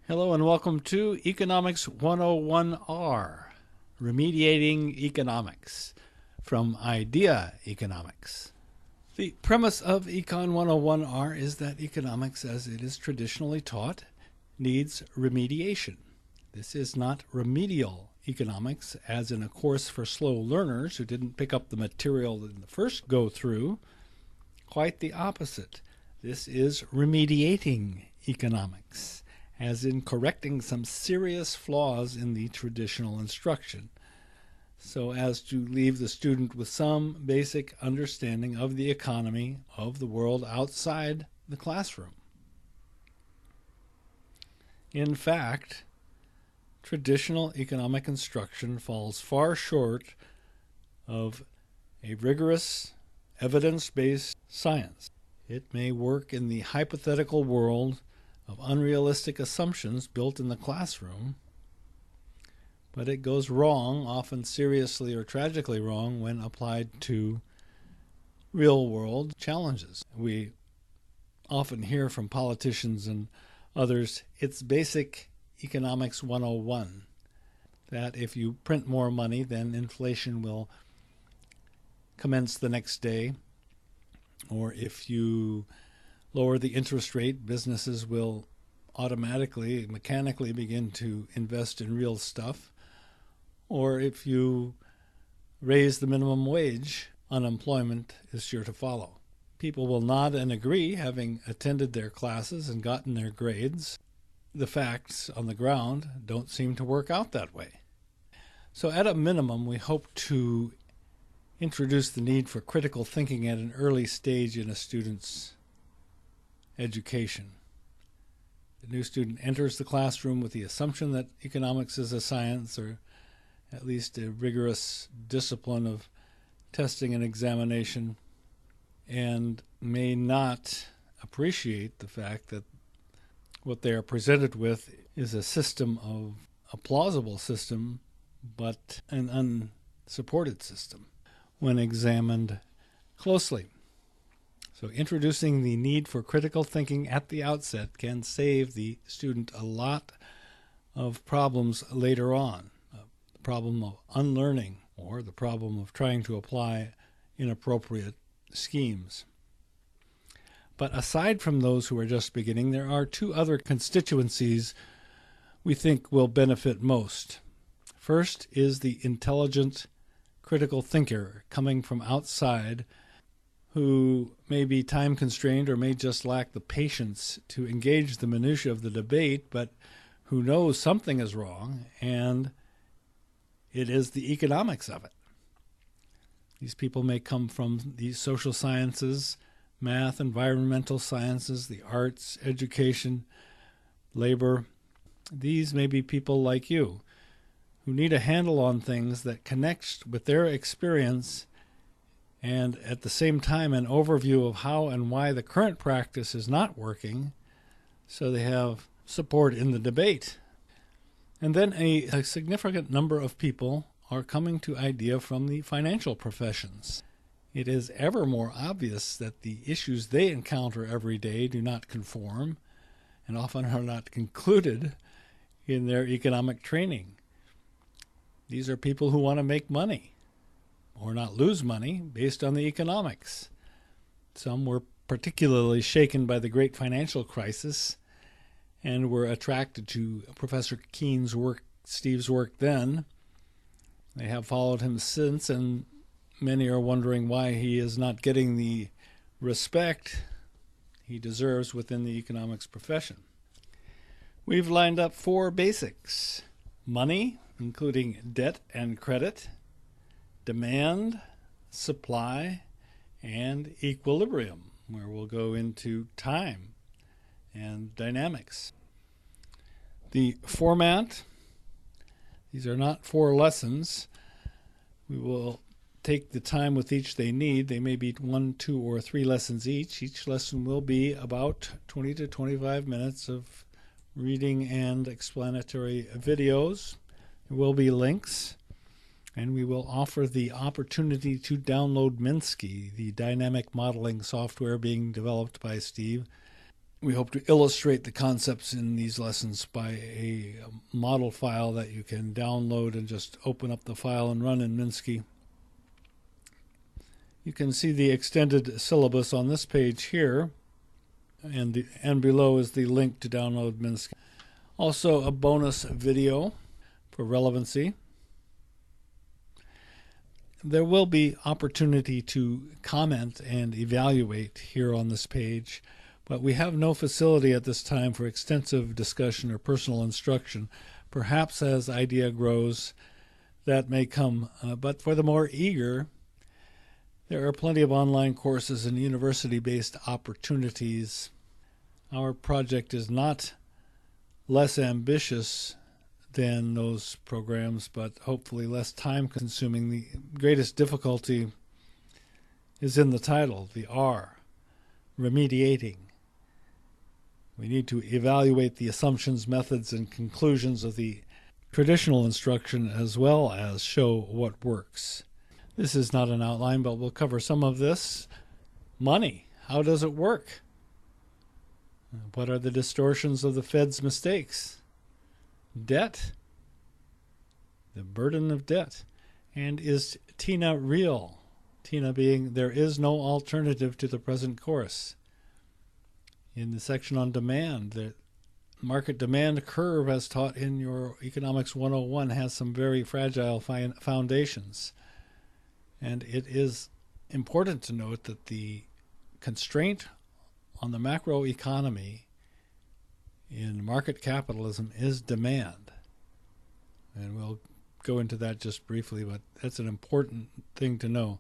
Hello and welcome to Economics 101R, Remediating Economics, from Idea Economics. The premise of Econ 101R is that economics as it is traditionally taught needs remediation. This is not remedial economics, as in a course for slow learners who didn't pick up the material in the first go-through. Quite the opposite. This is remediating economics, as in correcting some serious flaws in the traditional instruction, so as to leave the student with some basic understanding of the economy of the world outside the classroom. In fact, traditional economic instruction falls far short of a rigorous, evidence-based science. It may work in the hypothetical world of unrealistic assumptions built in the classroom, but it goes wrong, often seriously or tragically wrong, when applied to real-world challenges. We often hear from politicians and others, it's basic economics 101, that if you print more money, then inflation will commence the next day, or if you lower the interest rate, businesses will automatically, mechanically begin to invest in real stuff. Or if you raise the minimum wage, unemployment is sure to follow. People will nod and agree, having attended their classes and gotten their grades. The facts on the ground don't seem to work out that way. So at a minimum, we hope to introduce the need for critical thinking at an early stage in a student's education. The new student enters the classroom with the assumption that economics is a science, or at least a rigorous discipline of testing and examination, and may not appreciate the fact that what they are presented with is a plausible system, but an unsupported system when examined closely. So introducing the need for critical thinking at the outset can save the student a lot of problems later on. The problem of unlearning, or the problem of trying to apply inappropriate schemes. But aside from those who are just beginning, there are two other constituencies we think will benefit most. First is the intelligent critical thinker coming from outside, who may be time constrained or may just lack the patience to engage the minutiae of the debate, but who knows something is wrong, and it is the economics of it. These people may come from the social sciences, math, environmental sciences, the arts, education, labor. These may be people like you who need a handle on things that connects with their experience, and at the same time an overview of how and why the current practice is not working, so they have support in the debate. And then a significant number of people are coming to IDEA from the financial professions. It is ever more obvious that the issues they encounter every day do not conform, and often are not included in their economic training. These are people who want to make money, or not lose money, based on the economics. Some were particularly shaken by the great financial crisis and were attracted to Professor Keene's work, Steve's work then. They have followed him since, and many are wondering why he is not getting the respect he deserves within the economics profession. We've lined up 4 basics: money, including debt and credit; demand, supply, and equilibrium, where we'll go into time and dynamics. The format, these are not 4 lessons. We will take the time with each they need. They may be 1, 2, or 3 lessons each. Each lesson will be about 20 to 25 minutes of reading and explanatory videos. There will be links. And we will offer the opportunity to download Minsky, the dynamic modeling software being developed by Steve. We hope to illustrate the concepts in these lessons by a model file that you can download and just open up the file and run in Minsky. You can see the extended syllabus on this page here, and below is the link to download Minsky. Also a bonus video for relevancy. There will be opportunity to comment and evaluate here on this page, but we have no facility at this time for extensive discussion or personal instruction. Perhaps as idea grows, that may come, but for the more eager, there are plenty of online courses and university-based opportunities. Our project is not less ambitious than those programs, but hopefully less time-consuming. The greatest difficulty is in the title, the R, remediating. We need to evaluate the assumptions, methods, and conclusions of the traditional instruction as well as show what works. This is not an outline, but we'll cover some of this. Money, how does it work? What are the distortions of the Fed's mistakes? Debt, the burden of debt. And is TINA real? TINA being there is no alternative to the present course. In the section on demand, the market demand curve, as taught in your Economics 101, has some very fragile foundations. And it is important to note that the constraint on the macroeconomy in market capitalism is demand. And we'll go into that just briefly, but that's an important thing to know.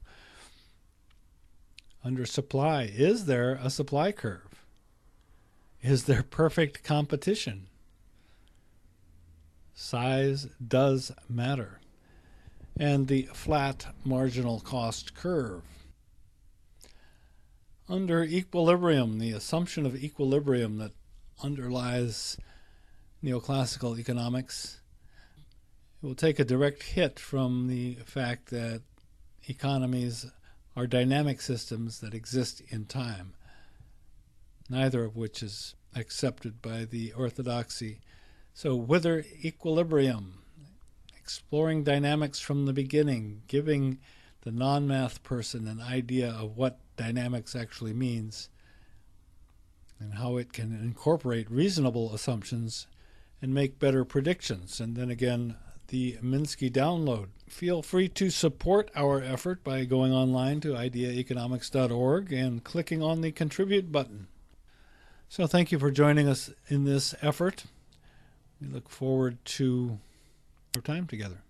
Under supply, is there a supply curve? Is there perfect competition? Size does matter. And the flat marginal cost curve. Under equilibrium, the assumption of equilibrium that underlies neoclassical economics, it will take a direct hit from the fact that economies are dynamic systems that exist in time, neither of which is accepted by the orthodoxy. So whither equilibrium, exploring dynamics from the beginning, giving the non-math person an idea of what dynamics actually means and how it can incorporate reasonable assumptions and make better predictions. And then again, the Minsky download. Feel free to support our effort by going online to ideaeconomics.org and clicking on the contribute button. So thank you for joining us in this effort. We look forward to our time together.